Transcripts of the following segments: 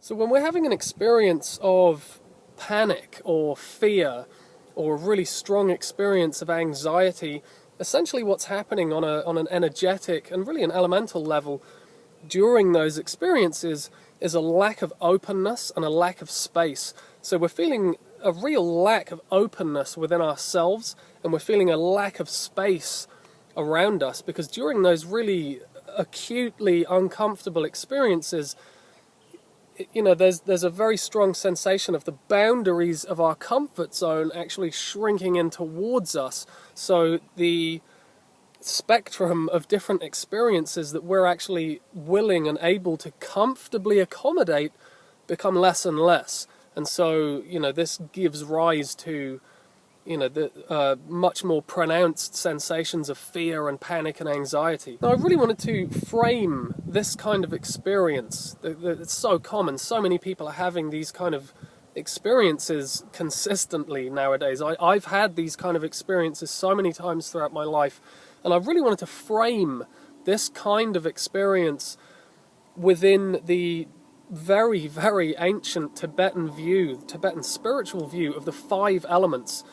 So when we're having an experience of panic or fear or a really strong experience of anxiety, essentially what's happening on an energetic and really an elemental level during those experiences is a lack of openness and a lack of space. So we're feeling a real lack of openness within ourselves, and we're feeling a lack of space around us, because during those really acutely uncomfortable experiences, you know, there's a very strong sensation of the boundaries of our comfort zone actually shrinking in towards us. So the spectrum of different experiences that we're actually willing and able to comfortably accommodate become less and less. And so, you know, this gives rise to, you know, the much more pronounced sensations of fear and panic and anxiety. Now, I really wanted to frame this kind of experience. It's so common. So many people are having these kind of experiences consistently nowadays. I've had these kind of experiences so many times throughout my life, and I really wanted to frame this kind of experience within the very, very ancient Tibetan view, Tibetan spiritual view of the 5 elements.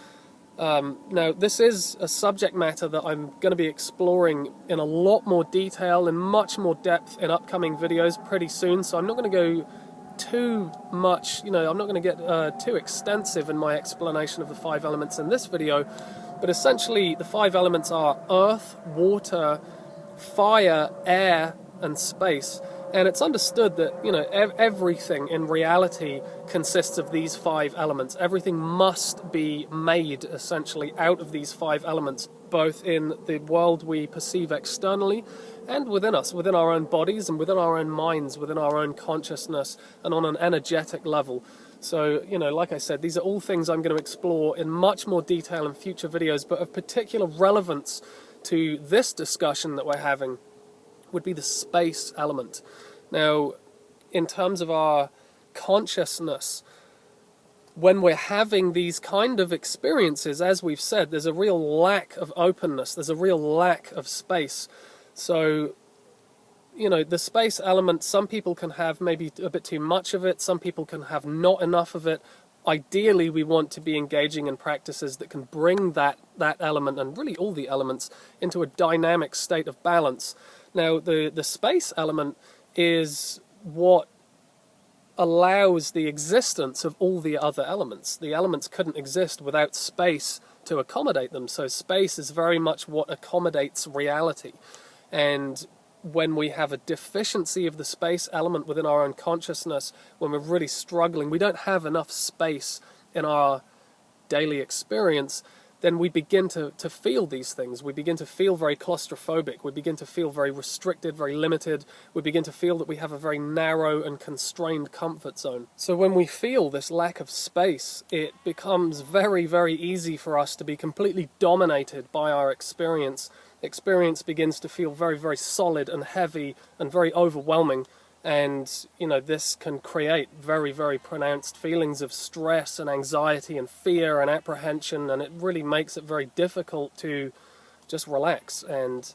Now, this is a subject matter that I'm going to be exploring in a lot more detail and much more depth in upcoming videos pretty soon, so I'm not going to go too much, you know, I'm not going to get too extensive in my explanation of the 5 elements in this video, but essentially the 5 elements are earth, water, fire, air, and space. And it's understood that, you know, everything in reality consists of these 5 elements. Everything must be made, essentially, out of these 5 elements, both in the world we perceive externally and within us, within our own bodies and within our own minds, within our own consciousness, and on an energetic level. So, you know, like I said, these are all things I'm going to explore in much more detail in future videos, but of particular relevance to this discussion that we're having would be the space element. Now, in terms of our consciousness, when we're having these kind of experiences, as we've said, there's a real lack of openness, there's a real lack of space. So, you know, the space element, some people can have maybe a bit too much of it, some people can have not enough of it. Ideally, we want to be engaging in practices that can bring that element, and really all the elements, into a dynamic state of balance. Now, the space element is what allows the existence of all the other elements. The elements couldn't exist without space to accommodate them, so space is very much what accommodates reality. And when we have a deficiency of the space element within our own consciousness, when we're really struggling, we don't have enough space in our daily experience, then we begin to feel these things. We begin to feel very claustrophobic. We begin to feel very restricted, very limited. We begin to feel that we have a very narrow and constrained comfort zone. So when we feel this lack of space, it becomes very, very easy for us to be completely dominated by our experience. Experience begins to feel very, very solid and heavy and very overwhelming. And, you know, this can create very, very pronounced feelings of stress and anxiety and fear and apprehension, and it really makes it very difficult to just relax and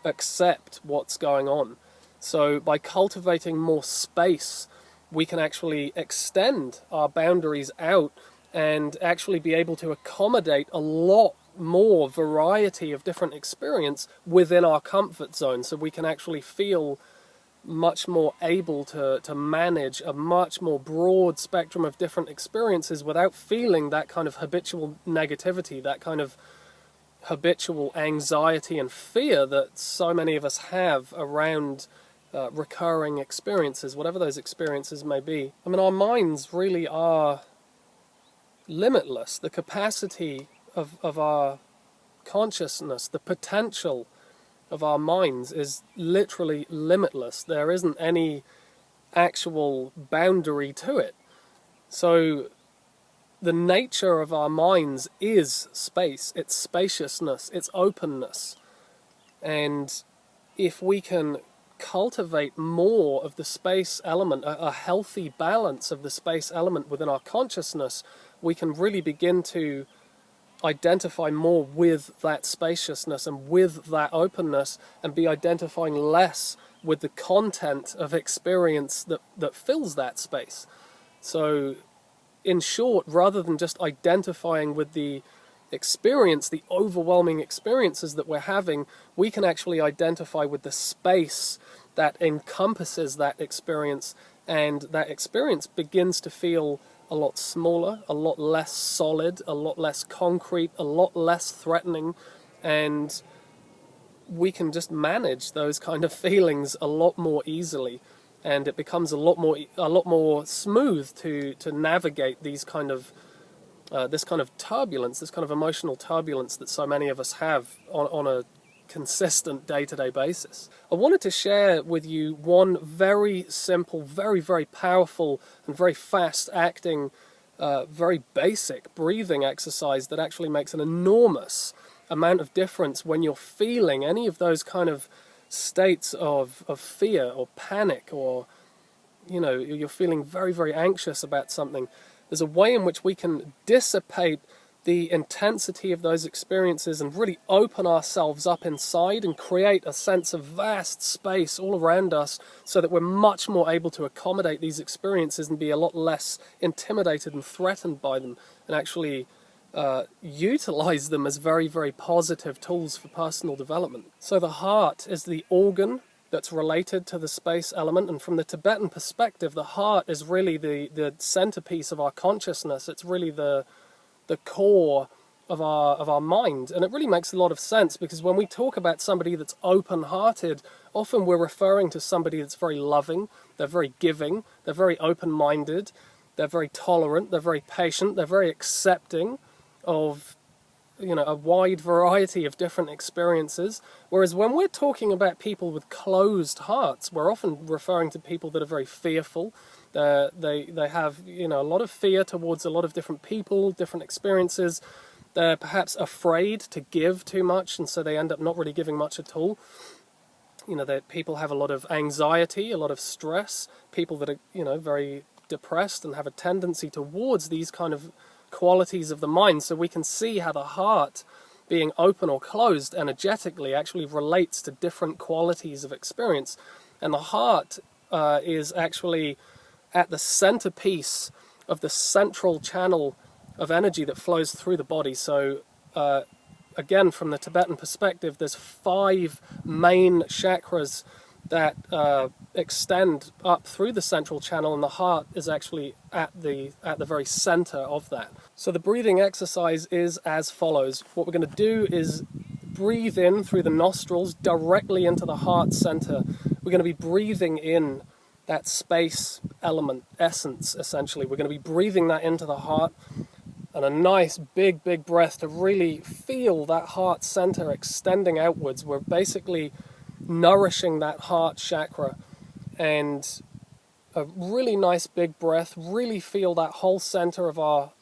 accept what's going on. So by cultivating more space, we can actually extend our boundaries out and actually be able to accommodate a lot more variety of different experience within our comfort zone. So we can actually feel much more able to manage a much more broad spectrum of different experiences without feeling that kind of habitual negativity, that kind of habitual anxiety and fear that so many of us have around recurring experiences, whatever those experiences may be. I mean, our minds really are limitless. The capacity of our consciousness, the potential of our minds is literally limitless. There isn't any actual boundary to it. So the nature of our minds is space, it's spaciousness, it's openness. And if we can cultivate more of the space element, a healthy balance of the space element within our consciousness, we can really begin to identify more with that spaciousness and with that openness, and be identifying less with the content of experience that fills that space. So in short, rather than just identifying with the experience, the overwhelming experiences that we're having, we can actually identify with the space that encompasses that experience, and that experience begins to feel a lot smaller, a lot less solid, a lot less concrete, a lot less threatening, and we can just manage those kind of feelings a lot more easily, and it becomes a lot more smooth to navigate these kind of this kind of turbulence, this kind of emotional turbulence that so many of us have on a consistent day-to-day basis. I wanted to share with you one very simple, very, very powerful and very fast-acting, very basic breathing exercise that actually makes an enormous amount of difference when you're feeling any of those kind of states of fear or panic, or you're feeling very, very anxious about something. There's a way in which we can dissipate the intensity of those experiences and really open ourselves up inside and create a sense of vast space all around us, so that we're much more able to accommodate these experiences and be a lot less intimidated and threatened by them, and actually utilize them as very, very positive tools for personal development. So the heart is the organ that's related to the space element, and from the Tibetan perspective, the heart is really the centerpiece of our consciousness. It's really the core of our mind, and it really makes a lot of sense, because when we talk about somebody that's open-hearted, often we're referring to somebody that's very loving, they're very giving, they're very open-minded, they're very tolerant, they're very patient, they're very accepting of a wide variety of different experiences. Whereas when we're talking about people with closed hearts, we're often referring to people that are very fearful. They have a lot of fear towards a lot of different people, different experiences. They're perhaps afraid to give too much, and so they end up not really giving much at all. That people have a lot of anxiety, a lot of stress. People that are very depressed and have a tendency towards these kind of qualities of the mind. So we can see how the heart, being open or closed energetically, actually relates to different qualities of experience. And the heart is actually at the centerpiece of the central channel of energy that flows through the body. So again, from the Tibetan perspective, there's 5 main chakras that extend up through the central channel, and the heart is actually at the very center of that. So the breathing exercise is as follows. What we're going to do is breathe in through the nostrils directly into the heart center. We're going to be breathing in that space element, essence, essentially. We're going to be breathing that into the heart, and a nice big breath to really feel that heart center extending outwards. We're basically nourishing that heart chakra, and a really nice big breath, really feel that whole center of our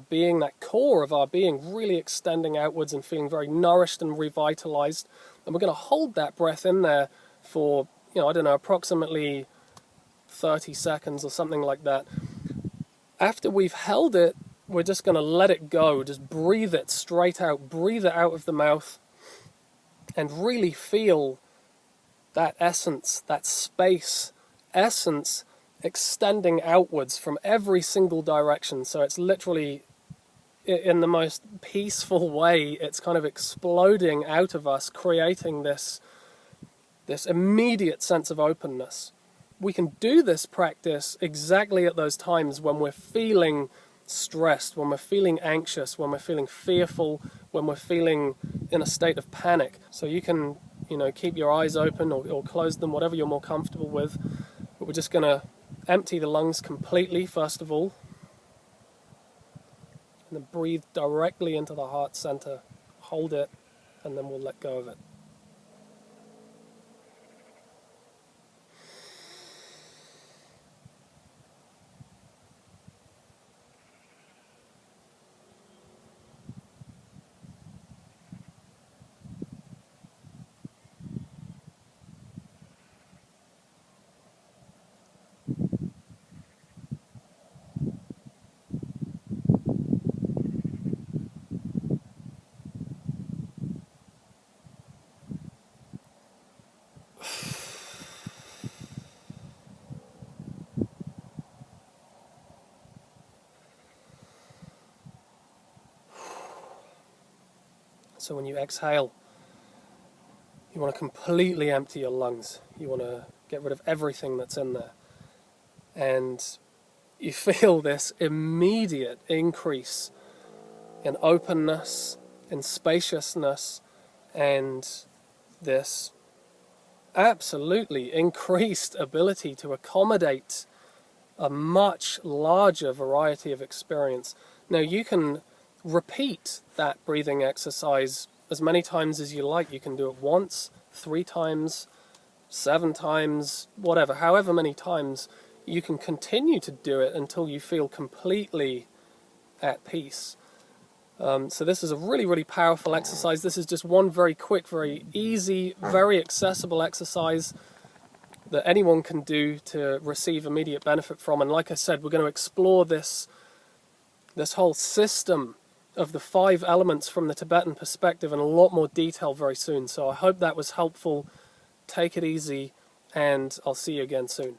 being, that core of our being, really extending outwards and feeling very nourished and revitalized. And we're going to hold that breath in there for, approximately 30 seconds or something like that. After we've held it, we're just going to let it go. Just breathe it straight out, breathe it out of the mouth, and really feel that essence, that space essence extending outwards from every single direction. So it's literally, in the most peaceful way, it's kind of exploding out of us, creating this immediate sense of openness. We can do this practice exactly at those times when we're feeling stressed, when we're feeling anxious, when we're feeling fearful, when we're feeling in a state of panic. So you can keep your eyes open or close them, whatever you're more comfortable with. But we're just going to empty the lungs completely, first of all. And then breathe directly into the heart center. Hold it, and then we'll let go of it. So when you exhale, you want to completely empty your lungs. You want to get rid of everything that's in there. And you feel this immediate increase in openness, in spaciousness, and this absolutely increased ability to accommodate a much larger variety of experience. Now you can repeat that breathing exercise as many times as you like. You can do it once, 3 times, 7 times, whatever, however many times. You can continue to do it until you feel completely at peace. So this is a really, really powerful exercise. This is just one very quick, very easy, very accessible exercise that anyone can do to receive immediate benefit from. And like I said, we're going to explore this whole system of the 5 elements from the Tibetan perspective in a lot more detail very soon. So I hope that was helpful. Take it easy, and I'll see you again soon.